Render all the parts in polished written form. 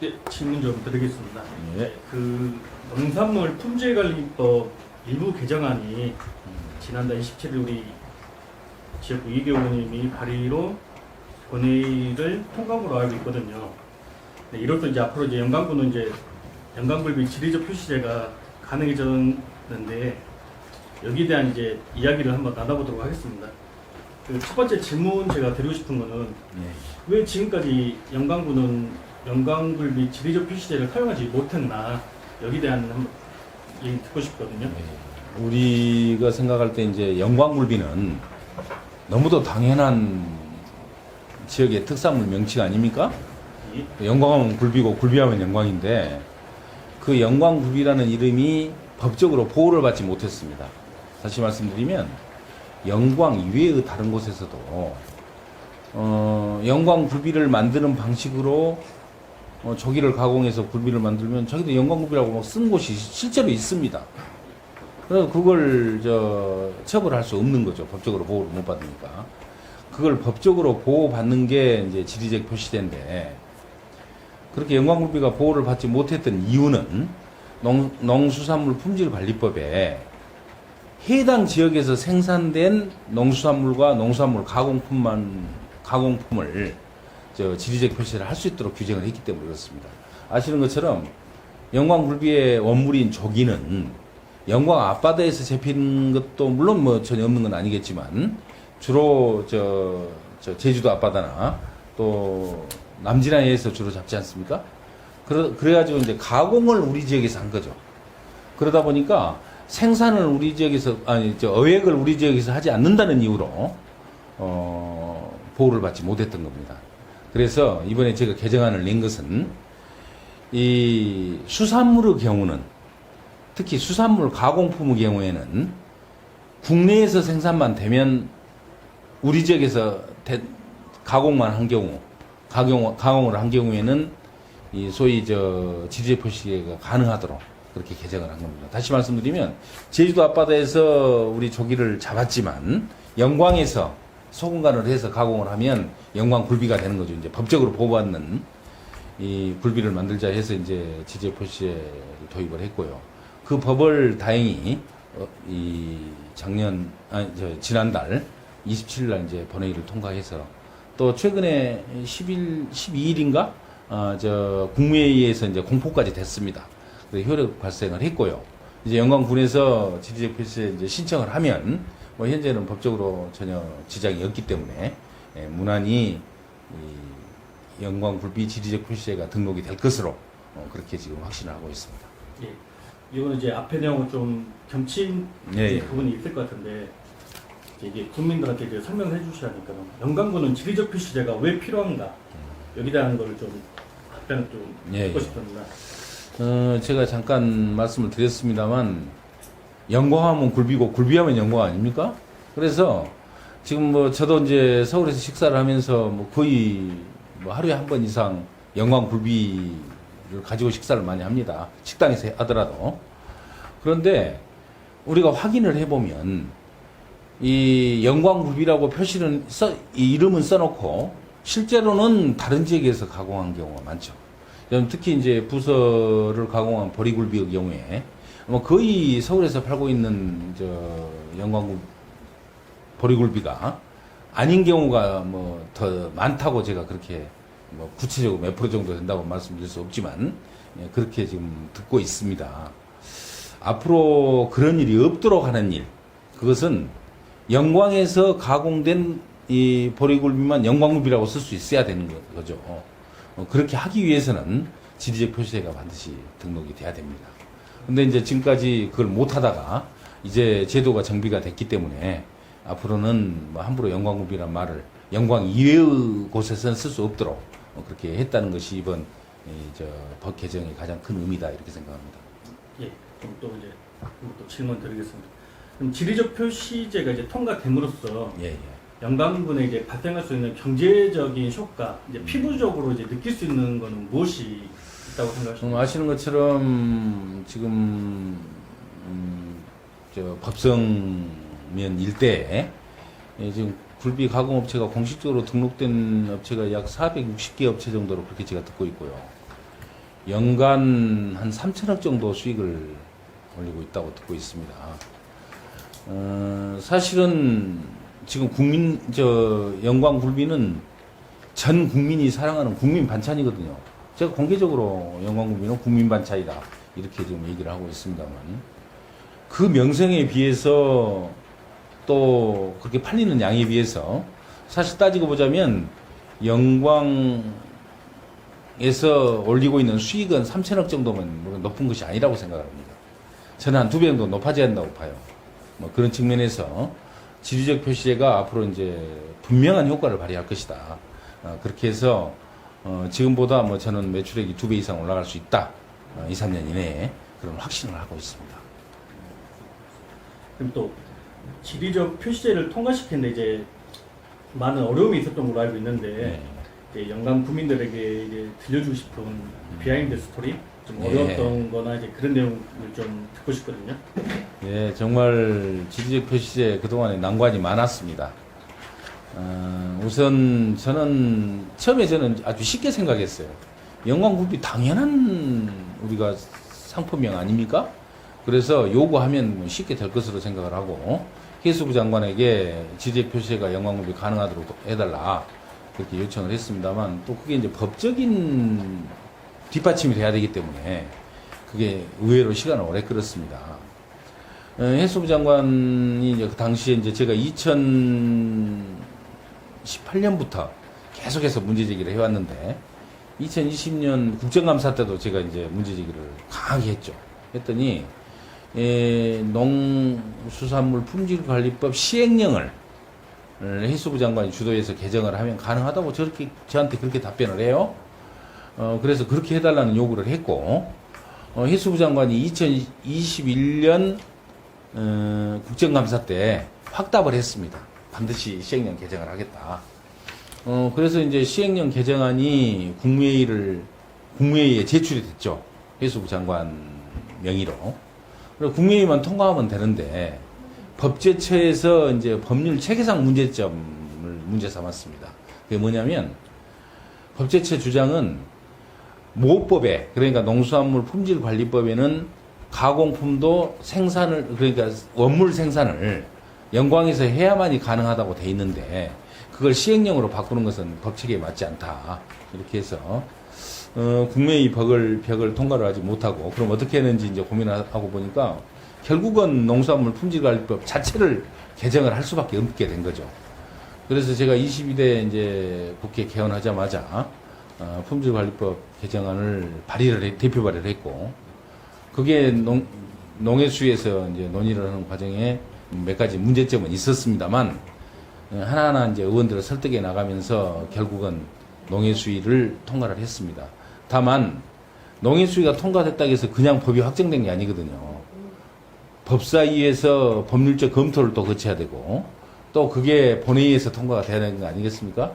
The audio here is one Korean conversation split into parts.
네, 질문 좀 드리겠습니다. 예. 그 농산물 품질관리법 일부 개정안이 지난달 27일 우리 지역구 이교 의원님이 발의로 본회의를 통과한 걸로 알고 있거든요. 네, 이로써 이제 앞으로 이제 영광군은 이제 영광굴비 지리적 표시제가 가능해졌는데 여기에 대한 이제 이야기를 한번 나눠보도록 하겠습니다. 그 첫 번째 질문 제가 드리고 싶은 거는 왜 지금까지 영광군은 영광굴비 지리적 표시제를 사용하지 못했나 여기에 대한 한번 얘기 듣고 싶거든요. 우리가 생각할 때 이제 영광굴비는 너무도 당연한 지역의 특산물 명칭 아닙니까? 영광하면 굴비고 굴비하면 영광인데 그 영광굴비라는 이름이 법적으로 보호를 받지 못했습니다. 다시 말씀드리면 영광 이외의 다른 곳에서도 영광굴비를 만드는 방식으로 조기를 가공해서 굴비를 만들면 자기도 영광굴비라고 막 쓴 곳이 실제로 있습니다. 그래서 그걸 처벌할 수 없는 거죠. 법적으로 보호를 못 받으니까. 그걸 법적으로 보호받는 게 이제 지리적 표시제인데 그렇게 영광굴비가 보호를 받지 못했던 이유는 농수산물 품질관리법에 해당 지역에서 생산된 농수산물과 농수산물 가공품을 지리적 표시를 할 수 있도록 규정을 했기 때문에 그렇습니다. 아시는 것처럼 영광굴비의 원물인 조기는 영광 앞바다에서 잡히는 것도 물론 뭐 전혀 없는 건 아니겠지만 주로 제주도 앞바다나 또 남진해에서 주로 잡지 않습니까? 그래가지고 이제 가공을 우리 지역에서 한 거죠. 그러다 보니까 생산을 우리 지역에서 어획을 우리 지역에서 하지 않는다는 이유로 보호를 받지 못했던 겁니다. 그래서 이번에 제가 개정안을 낸 것은 이 수산물의 경우는 특히 수산물 가공품의 경우에는 국내에서 생산만 되면 우리 지역에서 가공만 한 경우 가공을 한 경우에는 이 소위 지리적 표시가 가능하도록 그렇게 개정을 한 겁니다. 다시 말씀드리면 제주도 앞바다에서 우리 조기를 잡았지만 영광에서 소금간을 해서 가공을 하면 영광 굴비가 되는 거죠. 이제 법적으로 보호받는 이 굴비를 만들자 해서 이제 지리적 표시에 도입을 했고요. 그 법을 다행히 지난달 27일 날 이제 본회의를 통과해서 또 최근에 12일인가 국무회의에서 이제 공포까지 됐습니다. 효력 발생을 했고요. 이제 영광군에서 지리적 표시에 이제 신청을 하면 뭐 현재는 법적으로 전혀 지장이 없기 때문에 무난히 영광굴비 지리적 표시제가 등록이 될 것으로 그렇게 지금 확신을 하고 있습니다. 예. 이거는 이제 앞에 내용은 좀 gem친 부분이 있을 것 같은데 이게 국민들한테 이제 설명을 해주셔야 하니까 영광군은 지리적 표시제가 왜 필요한가 여기에 대한 걸 좀 답변을 좀 듣고 싶습니다. 제가 잠깐 말씀을 드렸습니다만 영광하면 굴비고 굴비하면 영광 아닙니까? 그래서 지금 뭐 저도 이제 서울에서 식사를 하면서 뭐 거의 뭐 하루에 한 번 이상 영광 굴비를 가지고 식사를 많이 합니다. 식당에서 하더라도. 그런데 우리가 확인을 해보면 이 영광 굴비라고 표시는 이 이름은 써놓고 실제로는 다른 지역에서 가공한 경우가 많죠. 특히 이제 부서를 가공한 보리굴비의 경우에 뭐 거의 서울에서 팔고 있는 영광 보리굴비가 아닌 경우가 뭐 더 많다고 제가 그렇게 뭐 구체적으로 몇 프로 정도 된다고 말씀드릴 수 없지만 그렇게 지금 듣고 있습니다. 앞으로 그런 일이 없도록 하는 일, 그것은 영광에서 가공된 이 보리굴비만 영광굴비라고 쓸 수 있어야 되는 거죠. 그렇게 하기 위해서는 지리적 표시제가 반드시 등록이 돼야 됩니다. 근데 이제 지금까지 그걸 못 하다가 이제 제도가 정비가 됐기 때문에 앞으로는 뭐 함부로 영광굴비란 말을 영광 이외의 곳에서는 쓸 수 없도록 그렇게 했다는 것이 이번 법 개정의 가장 큰 의미다 이렇게 생각합니다. 예, 그럼 또 이제 또 질문 드리겠습니다. 그럼 지리적 표시제가 이제 통과됨으로써 영광군에 이제 발생할 수 있는 경제적인 효과, 이제 피부적으로 이제 느낄 수 있는 거는 무엇이 있다고 생각하십니까? 아시는 것처럼 지금 법성면 일대에 지금 굴비 가공업체가 공식적으로 등록된 업체가 약 460개 업체 정도로 그렇게 제가 듣고 있고요. 연간 한 3천억 정도 수익을 올리고 있다고 듣고 있습니다. 사실은 지금 영광굴비는 전 국민이 사랑하는 국민 반찬이거든요. 제가 공개적으로 영광굴비는 국민 반찬이다 이렇게 지금 얘기를 하고 있습니다만, 그 명성에 비해서 또 그렇게 팔리는 양에 비해서 사실 따지고 보자면 영광에서 올리고 있는 수익은 3천억 정도면 높은 것이 아니라고 생각합니다. 저는 한 2배 정도 높아져야 한다고 봐요. 뭐 그런 측면에서 지리적 표시제가 앞으로 이제 분명한 효과를 발휘할 것이다. 그렇게 해서 지금보다 뭐 저는 매출액이 2배 이상 올라갈 수 있다. 2, 3년 이내에 그런 확신을 하고 있습니다. 그럼 또 지리적 표시제를 통과시키는데 이제 많은 어려움이 있었던 걸로 알고 있는데 네. 이제 영광 구민들에게 이제 들려주고 싶은 비하인드 스토리 좀 네. 어려웠던 거나 이제 그런 내용을 좀 듣고 싶거든요. 예, 정말 지리적 표시제 그동안에 난관이 많았습니다. 우선 처음에 저는 아주 쉽게 생각했어요. 영광굴비 당연한 우리가 상품명 아닙니까? 그래서 요구하면 뭐 쉽게 될 것으로 생각을 하고, 해수부 장관에게 지리적 표시제가 영광굴비 가능하도록 해달라 그렇게 요청을 했습니다만, 또 그게 이제 법적인 뒷받침이 돼야 되기 때문에 그게 의외로 시간을 오래 끌었습니다. 해수부 장관이 이제 그 당시에 이제 제가 2018년부터 계속해서 문제제기를 해왔는데, 2020년 국정감사 때도 제가 이제 문제제기를 강하게 했죠. 했더니, 농수산물 품질관리법 시행령을 해수부 장관이 주도해서 개정을 하면 가능하다고 저한테 그렇게 답변을 해요. 그래서 그렇게 해달라는 요구를 했고, 해수부 장관이 2021년 국정감사 때 확답을 했습니다. 반드시 시행령 개정을 하겠다. 그래서 이제 시행령 개정안이 국무회의에 제출이 됐죠. 해수부 장관 명의로. 그리고 국무회의만 통과하면 되는데, 법제처에서 이제 법률 체계상 문제점을 문제 삼았습니다. 그게 뭐냐면, 법제처 주장은 모법에, 그러니까 농수산물 품질관리법에는 가공품도 그러니까 원물 생산을 영광에서 해야만이 가능하다고 돼 있는데, 그걸 시행령으로 바꾸는 것은 법체계에 맞지 않다. 이렇게 해서, 국내의 벽을 통과를 하지 못하고, 그럼 어떻게 했는지 이제 고민하고 보니까, 결국은 농수산물 품질관리법 자체를 개정을 할 수밖에 없게 된 거죠. 그래서 제가 22대 이제 국회 개원하자마자, 품질관리법 개정안을 대표 발의를 했고, 그게 농해수위에서 이제 논의를 하는 과정에 몇 가지 문제점은 있었습니다만, 하나하나 이제 의원들을 설득해 나가면서 결국은 농해수위를 통과를 했습니다. 다만, 농해수위가 통과됐다고 해서 그냥 법이 확정된 게 아니거든요. 법사위에서 법률적 검토를 또 거쳐야 되고, 또 그게 본회의에서 통과가 돼야 되는 거 아니겠습니까?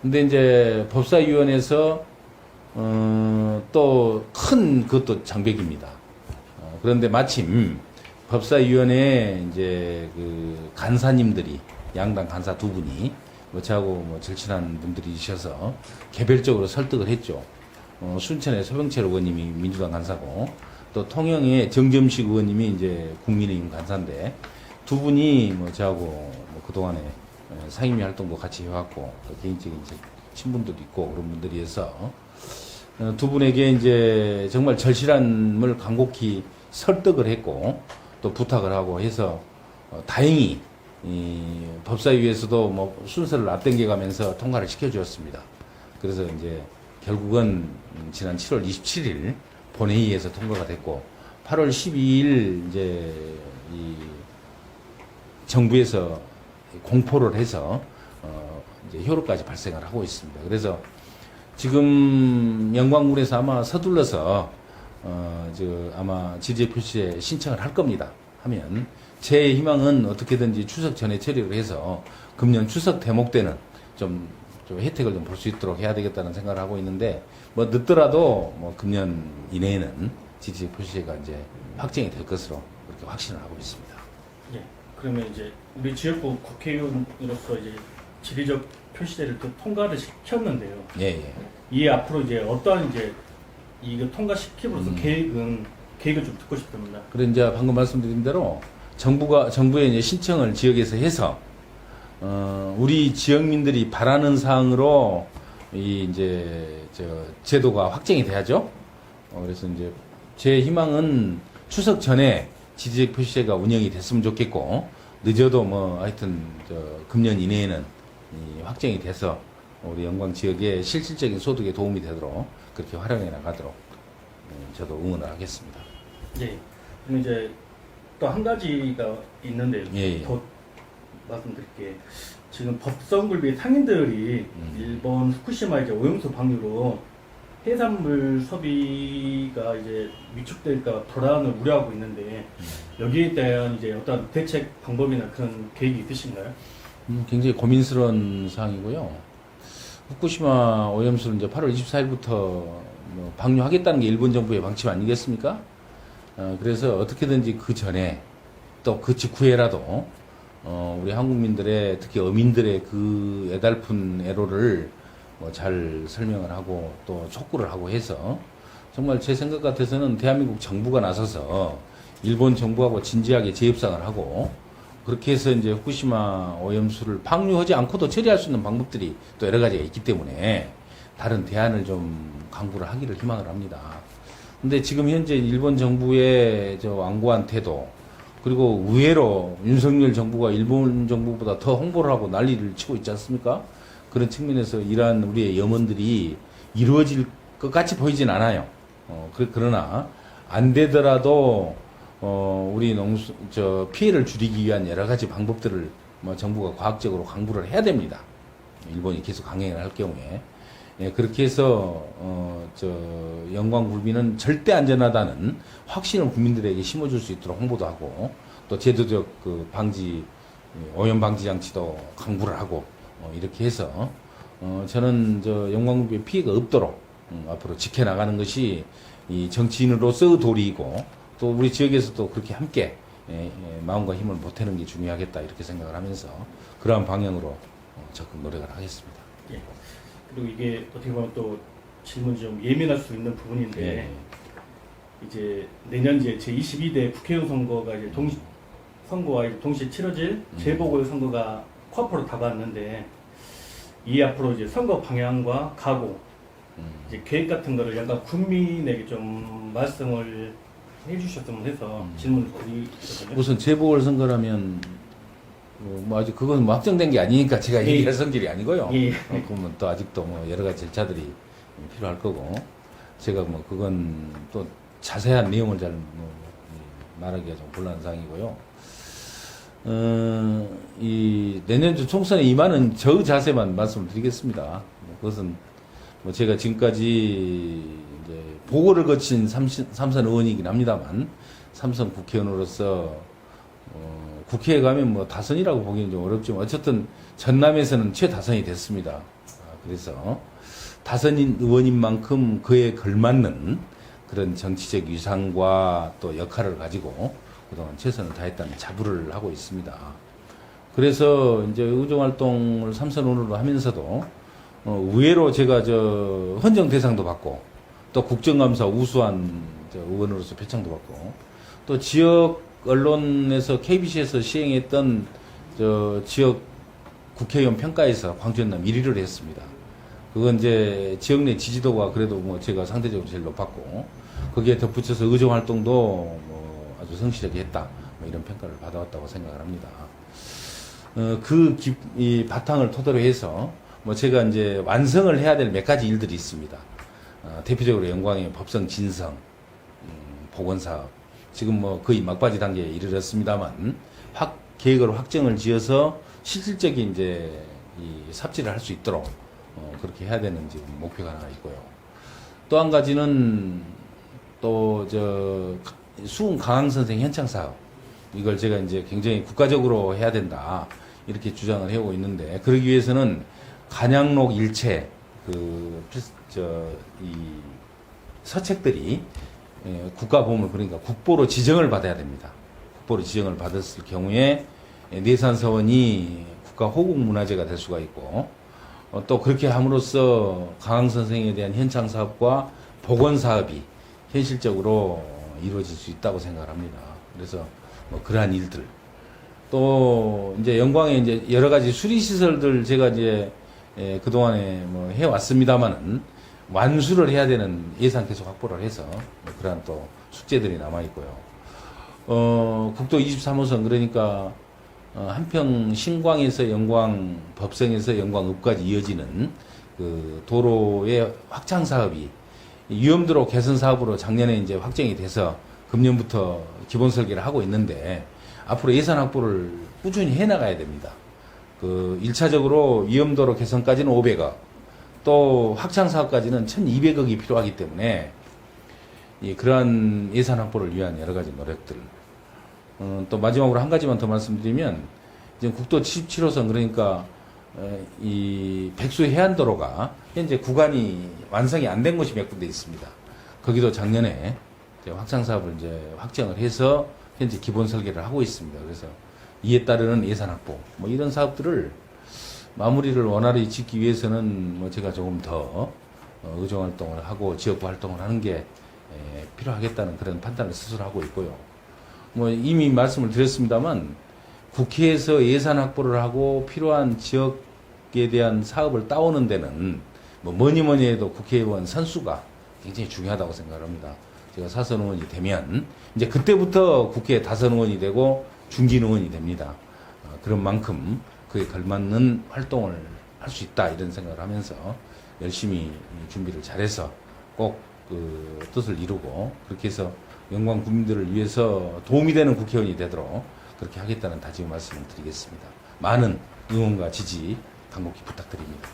근데 이제 법사위원회에서 또 큰 그것도 장벽입니다. 그런데 마침 법사위원회에 이제 그 간사님들이, 양당 간사 2분이 저하고 뭐 절친한 분들이셔서 개별적으로 설득을 했죠. 순천의 서병철 의원님이 민주당 간사고, 또 통영의 정점식 의원님이 이제 국민의힘 간사인데, 2분이 뭐 저하고 뭐 그동안에 상임위 활동도 같이 해왔고, 또 개인적인 친분도 있고 그런 분들이 해서 2분에게 이제 정말 절실함을 간곡히 설득을 했고, 또 부탁을 하고 해서 다행히 법사위에서도 뭐 순서를 앞당겨가면서 통과를 시켜주었습니다. 그래서 이제 결국은 지난 7월 27일 본회의에서 통과가 됐고, 8월 12일 이제 이 정부에서 공포를 해서 이제 효력까지 발생을 하고 있습니다. 그래서 지금 영광군에서 아마 서둘러서 아마 지지의 표시에 신청을 할 겁니다. 하면 제 희망은 어떻게든지 추석 전에 처리를 해서 금년 추석 대목 때는 좀 혜택을 좀 볼 수 있도록 해야 되겠다는 생각을 하고 있는데, 뭐 늦더라도 뭐 금년 이내에는 지지의 표시가 이제 확정이 될 것으로 그렇게 확신을 하고 있습니다. 예. 그러면 이제 우리 지역구 국회의원으로서 이제 지리적 표시제를 또 통과를 시켰는데요. 예, 예. 이에 앞으로 이제 어떠한 이제 이거 통과시킴으로써 계획을 좀 듣고 싶습니다. 그래 이제 방금 말씀드린 대로 정부의 이제 신청을 지역에서 해서 우리 지역민들이 바라는 사항으로 이 이제 제도가 확정이 돼야죠. 그래서 이제 제 희망은 추석 전에 지지적 표시제가 운영이 됐으면 좋겠고, 늦어도 뭐 하여튼 금년 이내에는 이 확정이 돼서 우리 영광 지역의 실질적인 소득에 도움이 되도록 그렇게 활용해 나가도록 저도 응원을 하겠습니다. 예. 그럼 이제 또 한 가지가 있는데 예. 더 말씀드릴게. 지금 법성굴비 상인들이 일본 후쿠시마 이제 오염수 방류로 해산물 소비가 이제 위축될까 돌아오는 우려하고 있는데 여기에 대한 이제 어떤 대책 방법이나 그런 계획이 있으신가요? 굉장히 고민스러운 사항이고요. 후쿠시마 오염수를 이제 8월 24일부터 방류하겠다는 게 일본 정부의 방침 아니겠습니까? 그래서 어떻게든지 그 전에 또 그 직후에라도 우리 한국민들의 특히 어민들의 그 애달픈 애로를 잘 설명을 하고 또 촉구를 하고 해서 정말 제 생각 같아서는 대한민국 정부가 나서서 일본 정부하고 진지하게 재협상을 하고 그렇게 해서 이제 후쿠시마 오염수를 방류하지 않고도 처리할 수 있는 방법들이 또 여러 가지가 있기 때문에 다른 대안을 좀 강구를 하기를 희망을 합니다. 근데 지금 현재 일본 정부의 완고한 태도, 그리고 의외로 윤석열 정부가 일본 정부보다 더 홍보를 하고 난리를 치고 있지 않습니까? 그런 측면에서 이러한 우리의 염원들이 이루어질 것 같이 보이진 않아요. 그러나 안 되더라도 우리 피해를 줄이기 위한 여러 가지 방법들을 정부가 과학적으로 강구를 해야 됩니다. 일본이 계속 강행을 할 경우에. 예, 그렇게 해서 영광굴비는 절대 안전하다는 확신을 국민들에게 심어줄 수 있도록 홍보도 하고 또 제도적 그 오염 방지 장치도 강구를 하고 이렇게 해서 저는 영광굴비의 피해가 없도록 앞으로 지켜나가는 것이 이 정치인으로서 도리이고 또 우리 지역에서도 그렇게 함께 마음과 힘을 보태는 게 중요하겠다 이렇게 생각을 하면서 그러한 방향으로 적극 노력을 하겠습니다. 예. 그리고 이게 어떻게 보면 또 질문이 좀 예민할 수 있는 부분인데 예. 이제 내년 이제 제22대 국회의원 선거가 이제 선거와 동시에 치러질 재보궐선거가 코앞으로 다가왔는데 이 앞으로 이제 선거 방향과 각오, 이제 계획 같은 거를 약간 국민에게 좀 말씀을 해주셨으면 해서 질문을 드리거든요. 우선 재보궐선거라면 아직 그건 확정된 게 아니니까 제가 예. 얘기할 성질이 아니고요. 예. 그러면 또 아직도 여러 가지 절차들이 필요할 거고 제가 그건 또 자세한 내용을 잘 말하기가 좀 곤란한 상황이고요. 이 내년도 총선에 임하는 저의 자세만 말씀을 드리겠습니다. 그것은 제가 지금까지 이제 보고를 거친 삼선 의원이긴 합니다만 삼선 국회의원으로서 국회에 가면 다선이라고 보기는 좀 어렵지만 어쨌든 전남에서는 최다선이 됐습니다. 그래서 다선인 의원인 만큼 그에 걸맞는 그런 정치적 위상과 또 역할을 가지고 그동안 최선을 다했다는 자부를 하고 있습니다. 그래서 이제 의정활동을 삼선 의원으로 하면서도 의외로 제가 헌정 대상도 받고 또 국정감사 우수한 의원으로서 표창도 받고 또 지역 언론에서 KBC에서 시행했던 지역 국회의원 평가에서 광주연남 1위를 했습니다. 그건 이제 지역 내 지지도가 그래도 제가 상대적으로 제일 높았고 거기에 덧붙여서 의정 활동도 아주 성실하게 했다 이런 평가를 받아왔다고 생각을 합니다. 이 바탕을 토대로 해서 제가 이제 완성을 해야 될 몇 가지 일들이 있습니다. 대표적으로 영광의 법성 진성, 복원사업 지금 거의 막바지 단계에 이르렀습니다만 계획을 확정을 지어서 실질적인 이제 이 삽질을 할 수 있도록 그렇게 해야 되는 지금 목표가 하나 있고요. 또 한 가지는 또 수은 강항 선생 현창 사업 이걸 제가 이제 굉장히 국가적으로 해야 된다 이렇게 주장을 해오고 있는데 그러기 위해서는 간양록 일체 이 서책들이 국가보물 그러니까 국보로 지정을 받아야 됩니다. 국보로 지정을 받았을 경우에 내산서원이 국가호국문화재가 될 수가 있고 또 그렇게 함으로써 강항 선생에 대한 현창 사업과 복원 사업이 현실적으로 이루어질 수 있다고 생각을 합니다. 그래서 뭐 그러한 일들 또 이제 영광에 이제 여러 가지 수리 시설들 제가 이제 그동안에 뭐 해왔습니다만은 완수를 해야 되는 예산 계속 확보를 해서 뭐 그러한 또 숙제들이 남아 있고요. 국도 23호선 그러니까 한평 신광에서 영광 법성에서 영광읍까지 이어지는 그 도로의 확장 사업이 위험도로 개선 사업으로 작년에 이제 확정이 돼서 금년부터 기본 설계를 하고 있는데 앞으로 예산 확보를 꾸준히 해 나가야 됩니다. 그 1차적으로 위험도로 개선까지는 500억, 또 확장 사업까지는 1,200억이 필요하기 때문에 그러한 예산 확보를 위한 여러 가지 노력들. 또 마지막으로 한 가지만 더 말씀드리면 지금 국도 77호선 그러니까 이 백수 해안도로가 현재 구간이 완성이 안 된 곳이 몇 군데 있습니다. 거기도 작년에 이제 확장 사업을 이제 확정을 해서 현재 기본 설계를 하고 있습니다. 그래서 이에 따르는 예산 확보, 뭐 이런 사업들을 마무리를 원활히 짓기 위해서는 뭐 제가 조금 더 의정 활동을 하고 지역부 활동을 하는 게 필요하겠다는 그런 판단을 스스로 하고 있고요. 뭐 이미 말씀을 드렸습니다만 국회에서 예산 확보를 하고 필요한 지역에 대한 사업을 따오는 데는 뭐 뭐니 해도 국회의원 선수가 굉장히 중요하다고 생각합니다. 제가 사선 의원이 되면 이제 그때부터 국회 다선 의원이 되고 중진 의원이 됩니다. 그런 만큼 그에 걸맞는 활동을 할 수 있다 이런 생각을 하면서 열심히 준비를 잘해서 꼭 그 뜻을 이루고 그렇게 해서 영광 국민들을 위해서 도움이 되는 국회의원이 되도록 그렇게 하겠다는 다짐 말씀을 드리겠습니다. 많은 응원과 지지 간곡히 부탁드립니다.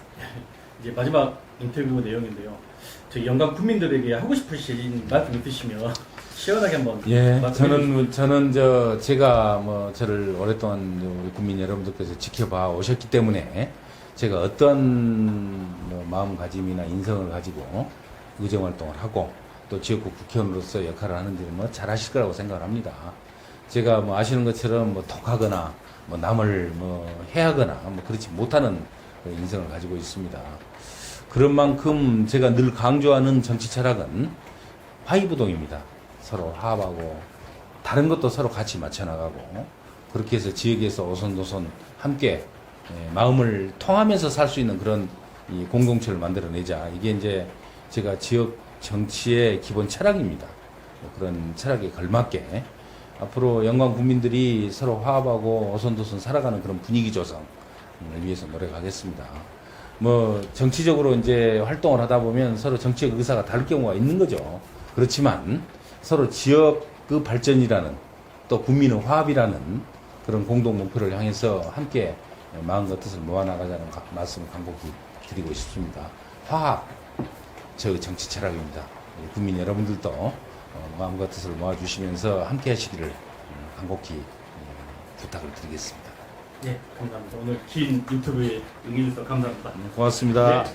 이제 마지막 인터뷰 내용인데요. 저희 영광 국민들에게 하고 싶으신 말씀 있으시면 시원하게 한번. 예, 말씀해 저는 제가 뭐 저를 오랫동안 우리 국민 여러분들께서 지켜봐 오셨기 때문에 제가 어떤 뭐 마음가짐이나 인성을 가지고 의정 활동을 하고 또 지역구 국회의원으로서 역할을 하는지는 뭐 잘하실 거라고 생각을 합니다. 제가 뭐 아시는 것처럼 뭐 독하거나 뭐 남을 뭐 해하거나 뭐 그렇지 못하는 인성을 가지고 있습니다. 그런 만큼 제가 늘 강조하는 정치 철학은 화이부동입니다. 서로 화합하고 다른 것도 서로 같이 맞춰나가고 그렇게 해서 지역에서 오손도손 함께 마음을 통하면서 살 수 있는 그런 이 공동체를 만들어내자. 이게 이제 제가 지역 정치의 기본 철학입니다. 그런 철학에 걸맞게 앞으로 영광 국민들이 서로 화합하고 오손도손 살아가는 그런 분위기 조성을 위해서 노력하겠습니다. 뭐 정치적으로 이제 활동을 하다 보면 서로 정치적 의사가 다를 경우가 있는 거죠. 그렇지만 서로 지역의 발전이라는 또 국민의 화합이라는 그런 공동 목표를 향해서 함께 마음과 뜻을 모아나가자는 말씀을 간곡히 드리고 싶습니다. 화합, 저의 정치 철학입니다. 국민 여러분들도 마음과 뜻을 모아주시면서 함께 하시기를 간곡히 부탁을 드리겠습니다. 네, 감사합니다. 오늘 긴 인터뷰에 응해주셔서 감사합니다. 고맙습니다. 네.